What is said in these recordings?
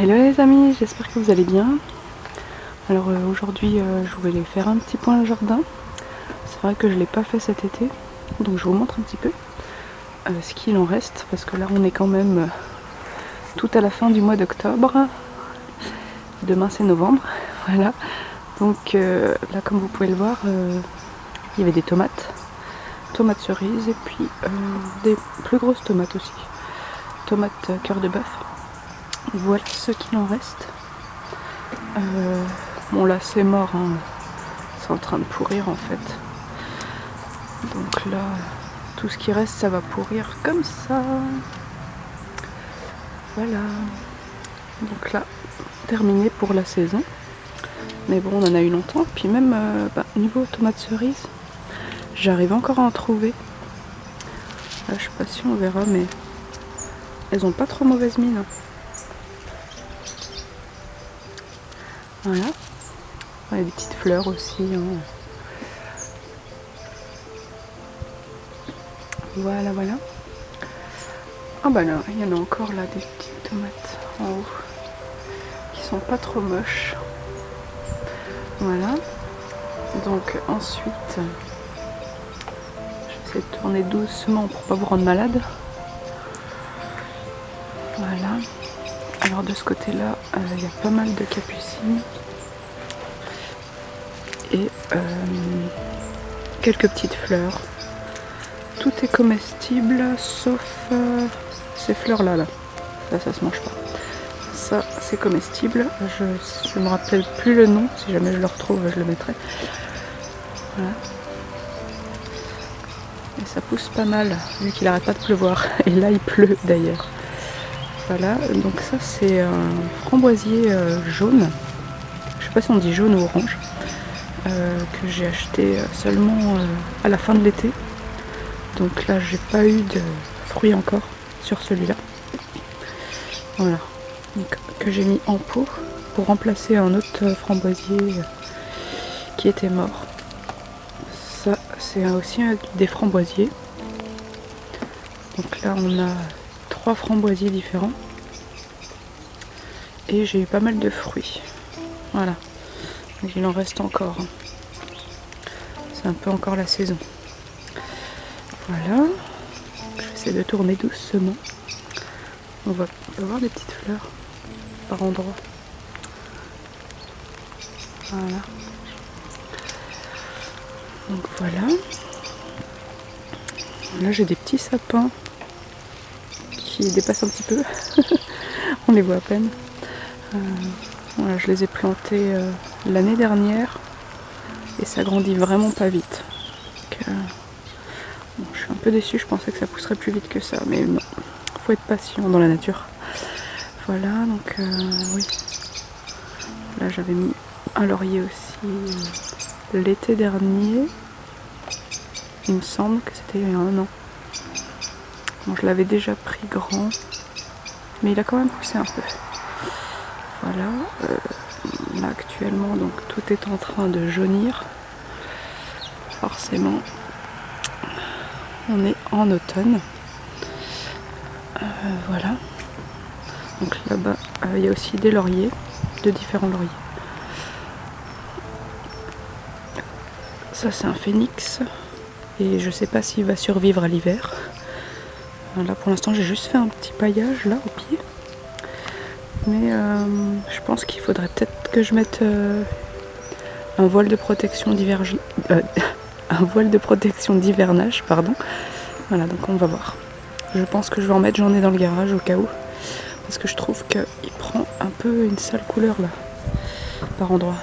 Hello les amis, j'espère que vous allez bien. Alors aujourd'hui je voulais faire un petit point au jardin. C'est vrai que je ne l'ai pas fait cet été, donc je vous montre un petit peu ce qu'il en reste, parce que là on est quand même tout à la fin du mois d'octobre. Demain c'est novembre, voilà. Donc là comme vous pouvez le voir, il y avait des tomates cerises et puis des plus grosses tomates aussi. Tomates cœur de bœuf. Voilà ce qu'il en reste. Bon là c'est mort, hein. C'est en train de pourrir en fait. Donc là, tout ce qui reste ça va pourrir comme ça. Voilà. Donc là, terminé pour la saison. Mais bon, on en a eu longtemps. Puis même niveau tomates cerises, j'arrive encore à en trouver. Là, je sais pas si on verra, mais elles ont pas trop mauvaise mine. Voilà. Il y a des petites fleurs aussi. Hein. Voilà, voilà. Ah bah là, il y en a encore là des petites tomates en haut qui sont pas trop moches. Voilà. Donc ensuite, je vais essayer de tourner doucement pour pas vous rendre malade. Voilà. Alors de ce côté-là, il y a pas mal de capucines et quelques petites fleurs. Tout est comestible sauf ces fleurs-là. Là. Ça se mange pas. Ça, c'est comestible. Je me rappelle plus le nom. Si jamais je le retrouve, je le mettrai. Voilà. Et ça pousse pas mal, vu qu'il arrête pas de pleuvoir. Et là, il pleut d'ailleurs. Voilà. Donc ça, c'est un framboisier jaune. Je sais pas si on dit jaune ou orange. Que j'ai acheté seulement à la fin de l'été. Donc là, j'ai pas eu de fruits encore sur celui-là. Voilà. Donc, que j'ai mis en pot pour remplacer un autre framboisier qui était mort. Ça, c'est aussi des framboisiers. Donc là, on a 3 framboisiers différents. Et j'ai eu pas mal de fruits. Voilà. Donc il en reste encore. C'est un peu encore la saison. Voilà. Je vais essayer de tourner doucement. On va voir des petites fleurs par endroits. Voilà. Donc voilà. Là j'ai des petits sapins qui dépassent un petit peu. On les voit à peine. Voilà, je les ai plantés l'année dernière et ça grandit vraiment pas vite. Donc, bon, je suis un peu déçue, je pensais que ça pousserait plus vite que ça, mais non. Faut être patient dans la nature. Voilà, donc oui. Là j'avais mis un laurier aussi l'été dernier. Il me semble que c'était il y a 1 an. Bon, je l'avais déjà pris grand, mais il a quand même poussé un peu. Voilà. Là actuellement, donc tout est en train de jaunir. Forcément, on est en automne. Voilà. Donc là-bas, il y a aussi des lauriers, de différents lauriers. Ça c'est un phénix et je sais pas s'il va survivre à l'hiver. Là pour l'instant j'ai juste fait un petit paillage là au pied. Mais je pense qu'il faudrait peut-être que je mette un voile de protection d'hivernage, pardon. Voilà, donc on va voir. Je pense que je vais en mettre, j'en ai dans le garage au cas où. Parce que je trouve qu'il prend un peu une sale couleur là, par endroit.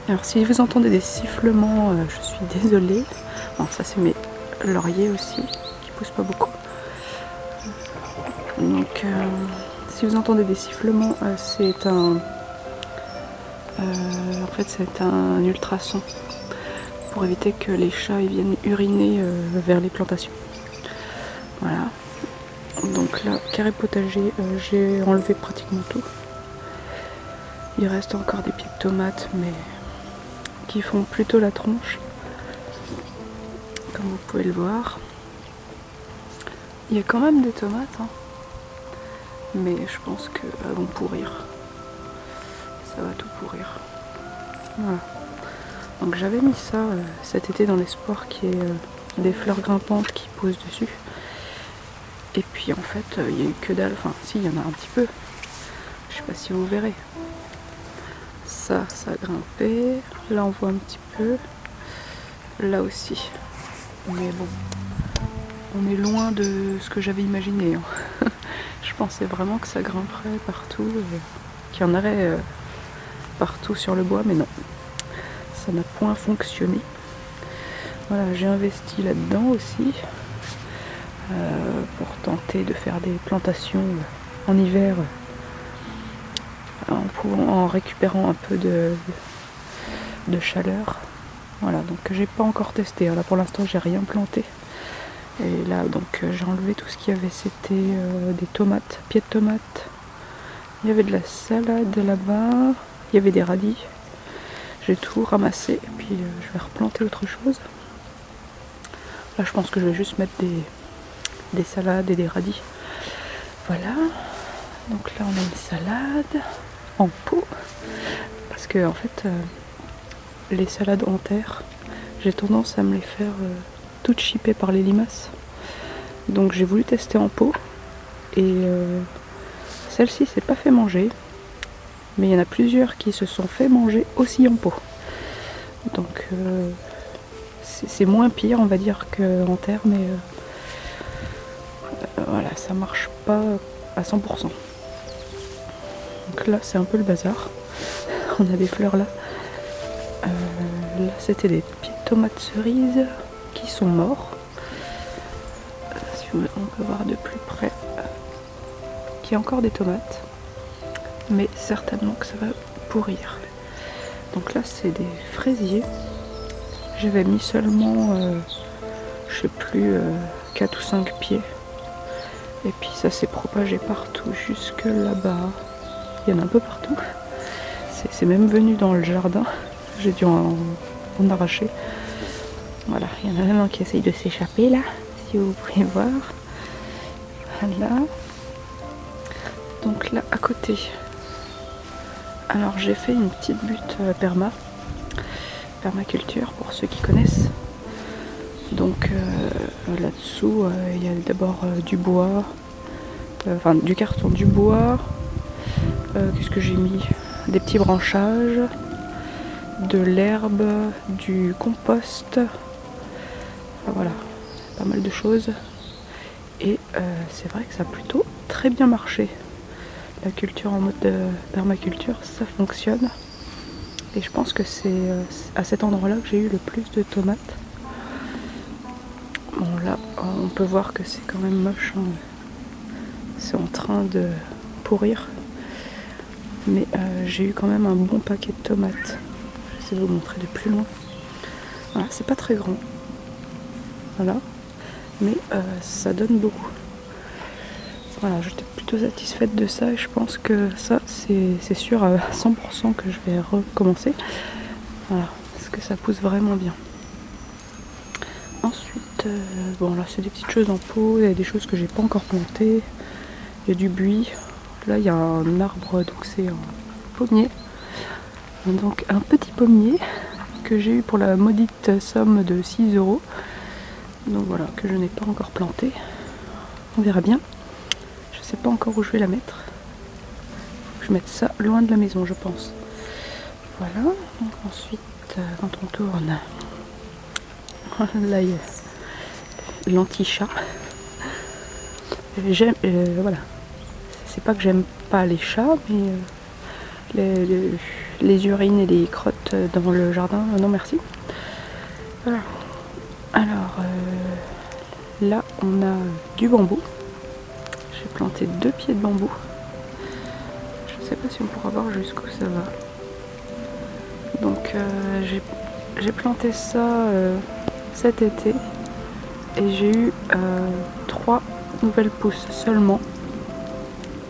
Alors si vous entendez des sifflements, je suis désolée. Bon, ça c'est mes lauriers aussi, qui poussent pas beaucoup. Donc si vous entendez des sifflements, c'est un... en fait c'est un ultrason pour éviter que les chats ils viennent uriner vers les plantations. Voilà. Donc là, carré potager, j'ai enlevé pratiquement tout. Il reste encore des pieds de tomates, mais qui font plutôt la tronche, comme vous pouvez le voir. Il y a quand même des tomates, hein. mais je pense qu'elles vont pourrir. Ça va tout pourrir. Voilà. Donc j'avais mis ça cet été dans l'espoir qu'il y ait des fleurs grimpantes qui posent dessus. Et puis en fait, il n'y a eu que dalle. Enfin, si, il y en a un petit peu. Je sais pas si vous verrez. Ça a grimpé. Là, on voit un petit peu. Là aussi. Mais bon, on est loin de ce que j'avais imaginé. Hein. Je pensais vraiment que ça grimperait partout, qu'il y en aurait partout sur le bois, mais non. Ça n'a point fonctionné. Voilà, j'ai investi là-dedans aussi. Pour tenter de faire des plantations en hiver en récupérant un peu de chaleur. Voilà, donc j'ai pas encore testé. Là pour l'instant j'ai rien planté. Et là donc j'ai enlevé tout ce qu'il y avait. C'était des tomates, pieds de tomates. Il y avait de la salade là-bas. Il y avait des radis. J'ai tout ramassé et puis je vais replanter autre chose. Là je pense que je vais juste mettre des salades et des radis. Voilà. Donc là on a une salade en pot. Parce que en fait les salades en terre, j'ai tendance à me les faire toutes chippées par les limaces. Donc j'ai voulu tester en pot. Et celle-ci s'est pas fait manger. Mais il y en a plusieurs qui se sont fait manger aussi en pot. Donc c'est moins pire on va dire qu'en terre, mais voilà, ça marche pas à 100%. Donc là c'est un peu le bazar. On a des fleurs là. Là c'était des pieds de tomates cerises qui sont morts. Si on peut voir de plus près qu'il y a encore des tomates. Mais certainement que ça va pourrir. Donc là c'est des fraisiers. J'avais mis seulement je sais plus 4 ou 5 pieds. Et puis ça s'est propagé partout jusque là-bas. Il y en a un peu partout. C'est même venu dans le jardin. J'ai dû en arracher. Voilà, il y en a même un qui essaye de s'échapper là, si vous pouvez voir. Voilà. Donc là à côté. Alors j'ai fait une petite butte permaculture pour ceux qui connaissent. Donc là-dessous il y a d'abord du bois, enfin du carton, du bois. Qu'est-ce que j'ai mis? Des petits branchages, de l'herbe, du compost. Enfin, voilà, pas mal de choses. Et c'est vrai que ça a plutôt très bien marché. La culture en mode permaculture, ça fonctionne. Et je pense que c'est à cet endroit-là que j'ai eu le plus de tomates. Bon là, on peut voir que c'est quand même moche. Hein. C'est en train de pourrir. Mais j'ai eu quand même un bon paquet de tomates. J'essaie de vous montrer de plus loin. Voilà, c'est pas très grand. Voilà. Mais ça donne beaucoup. Voilà, j'étais plutôt satisfaite de ça et je pense que ça, c'est sûr à 100% que je vais recommencer. Voilà, parce que ça pousse vraiment bien. Ensuite, bon là c'est des petites choses en pot, il y a des choses que j'ai pas encore plantées. Il y a du buis. Là il y a un arbre, donc c'est un pommier. Donc un petit pommier que j'ai eu pour la maudite somme de 6 €. Donc voilà, que je n'ai pas encore planté. On verra bien. Je sais pas encore où je vais la mettre. Faut que je mette ça loin de la maison, je pense. Voilà. Donc ensuite, quand on tourne, là il y a l'anti-chat. J'aime, voilà. C'est pas que j'aime pas les chats, mais les urines et les crottes dans le jardin, non merci. Voilà. Alors là on a du bambou. J'ai planté 2 pieds de bambou. Je sais pas si on pourra voir jusqu'où ça va. Donc j'ai planté ça cet été et j'ai eu 3 nouvelles pousses seulement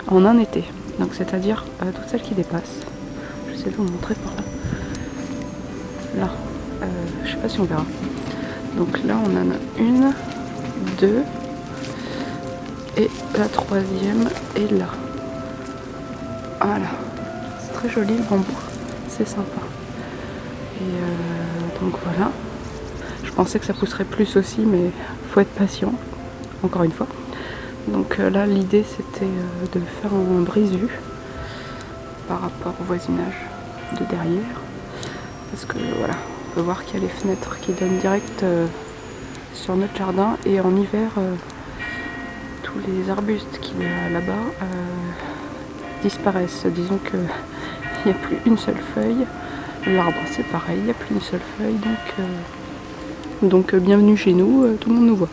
en un été. Donc c'est à dire toutes celles qui dépassent. J'essaie de vous montrer par là. Là, je sais pas si on verra. Donc là on en a une, deux et la troisième est là. Voilà, c'est très joli le bambou, c'est sympa. Et donc voilà, je pensais que ça pousserait plus aussi, mais faut être patient, encore une fois. Donc là l'idée c'était de faire un brise-vue par rapport au voisinage de derrière, parce que voilà, on peut voir qu'il y a les fenêtres qui donnent direct sur notre jardin, et en hiver tous les arbustes qu'il y a là-bas disparaissent. Disons que il n'y a plus une seule feuille. L'arbre c'est pareil, il n'y a plus une seule feuille, donc bienvenue chez nous, tout le monde nous voit.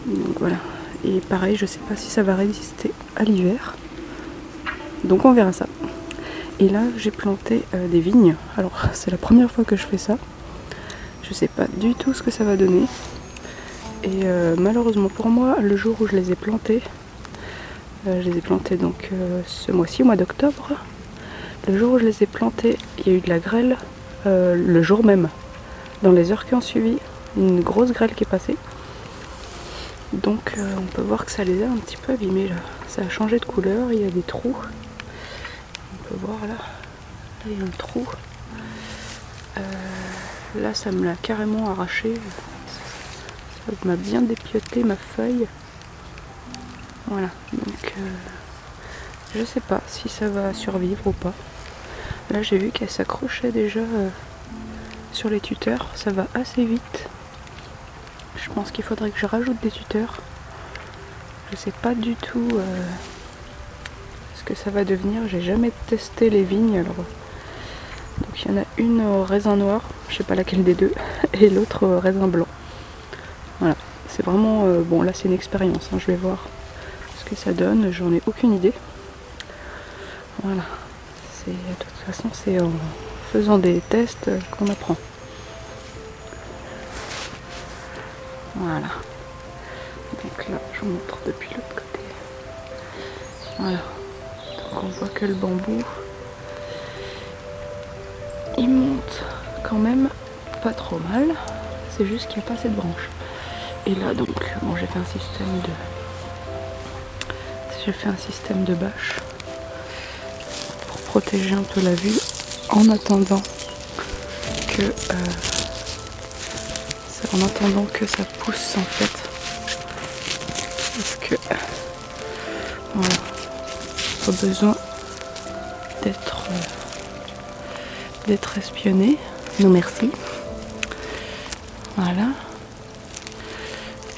Donc voilà. Et pareil, je sais pas si ça va résister à l'hiver, donc on verra ça. Et là j'ai planté des vignes. Alors c'est la première fois que je fais ça, je sais pas du tout ce que ça va donner. Et malheureusement pour moi, le jour où je les ai plantées, donc ce mois-ci, au mois d'octobre, le jour où je les ai plantées, il y a eu de la grêle le jour même. Dans les heures qui ont suivi, une grosse grêle qui est passée. Donc on peut voir que ça les a un petit peu abîmés là. Ça a changé de couleur, il y a des trous. On peut voir là, il y a un trou. Là ça me l'a carrément arraché. Ça m'a bien dépioté ma feuille. Voilà, donc je sais pas si ça va survivre ou pas. Là j'ai vu qu'elle s'accrochait déjà sur les tuteurs, ça va assez vite. Je pense qu'il faudrait que je rajoute des tuteurs. Je sais pas du tout ce que ça va devenir, j'ai jamais testé les vignes. Alors donc il y en a une au raisin noir, je sais pas laquelle des deux, et l'autre au raisin blanc. Voilà, c'est vraiment bon, là c'est une expérience, hein, je vais voir ce que ça donne, j'en ai aucune idée. Voilà, de toute façon c'est en faisant des tests qu'on apprend. Voilà, donc là je vous montre depuis l'autre côté. Voilà, donc on voit que le bambou il monte quand même pas trop mal, c'est juste qu'il n'y a pas assez de branches. Et là donc bon, j'ai fait un système de bâche pour protéger un peu la vue en attendant que ça pousse en fait, parce que voilà, pas besoin d'être espionné. Non merci. Voilà,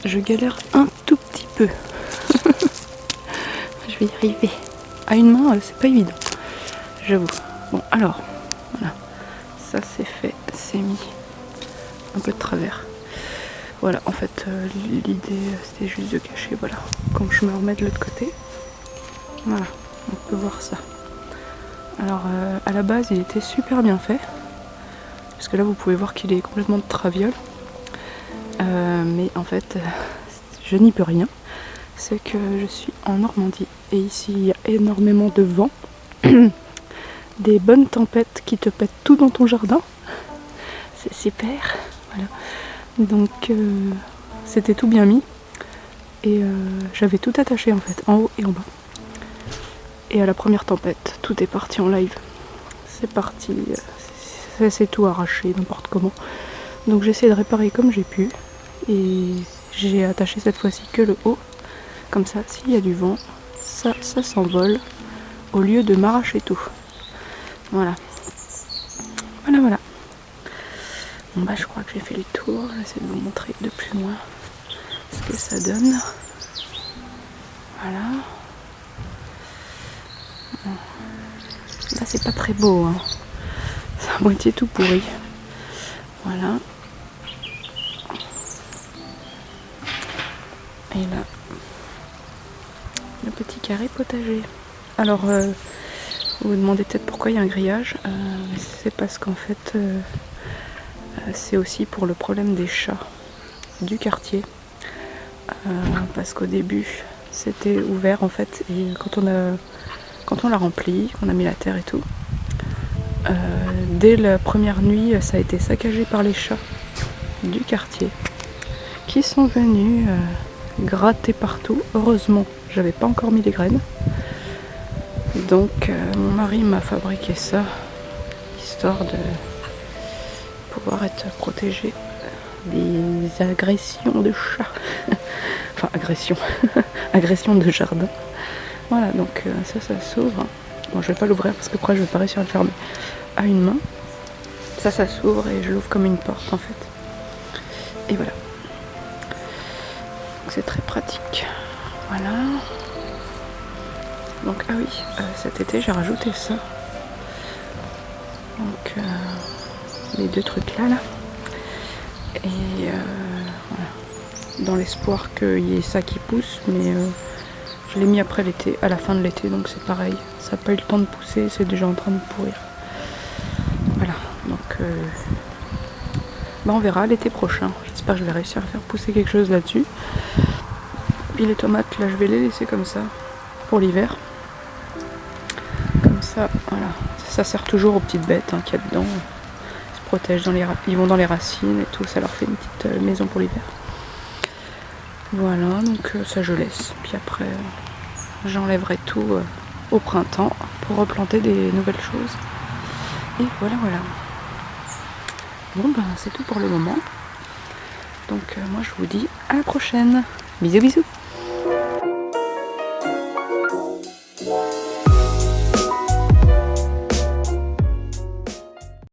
je galère un tout petit peu. Je vais y arriver. À une main, c'est pas évident, j'avoue. Bon, alors, voilà. Ça c'est fait, c'est mis un peu de travers. Voilà, en fait, l'idée c'était juste de cacher, voilà, quand je me remets de l'autre côté. Voilà, on peut voir ça. Alors, à la base, il était super bien fait. Parce que là, vous pouvez voir qu'il est complètement de traviole. Mais en fait, je n'y peux rien. C'est que je suis en Normandie et ici il y a énormément de vent, des bonnes tempêtes qui te pètent tout dans ton jardin, c'est super, voilà. Donc c'était tout bien mis et j'avais tout attaché en fait, en haut et en bas. Et à la première tempête, tout est parti en live, c'est parti, c'est tout arraché n'importe comment. Donc j'ai essayé de réparer comme j'ai pu et j'ai attaché cette fois-ci que le haut. Comme ça, s'il y a du vent, ça s'envole au lieu de m'arracher tout. Voilà. Voilà. Bon bah je crois que j'ai fait le tour. J'essaie de vous montrer de plus loin ce que ça donne. Voilà. Là c'est pas très beau, hein. C'est à moitié tout pourri. Voilà. Et là, le petit carré potager. Alors, vous vous demandez peut-être pourquoi il y a un grillage. C'est parce qu'en fait, c'est aussi pour le problème des chats du quartier. Parce qu'au début, c'était ouvert en fait. Et quand on l'a rempli, qu'on a mis la terre et tout, dès la première nuit, ça a été saccagé par les chats du quartier qui sont venus gratter partout. Heureusement, j'avais pas encore mis les graines. Donc mon mari m'a fabriqué ça, histoire de pouvoir être protégé des agressions de chats. Enfin agression, agression de jardin. Voilà, donc ça s'ouvre. Bon, je vais pas l'ouvrir parce que après je vais pas réussir à le fermer à une main. Ça s'ouvre et je l'ouvre comme une porte en fait. Et voilà. C'est très pratique. Voilà. Donc ah oui, cet été j'ai rajouté ça. Donc les deux trucs là. Et voilà. Dans l'espoir qu'il y ait ça qui pousse, mais je l'ai mis après l'été, à la fin de l'été, donc c'est pareil. Ça n'a pas eu le temps de pousser, c'est déjà en train de pourrir. Voilà, donc on verra l'été prochain. J'espère que je vais réussir à faire pousser quelque chose là-dessus. Puis les tomates, là, je vais les laisser comme ça pour l'hiver. Comme ça, voilà. Ça sert toujours aux petites bêtes qu'il y a dedans. Ils se protègent, ils vont dans les racines et tout. Ça leur fait une petite maison pour l'hiver. Voilà, donc ça je laisse. Puis après, j'enlèverai tout au printemps pour replanter des nouvelles choses. Et voilà. Bon ben c'est tout pour le moment. Donc moi je vous dis à la prochaine. Bisous bisous.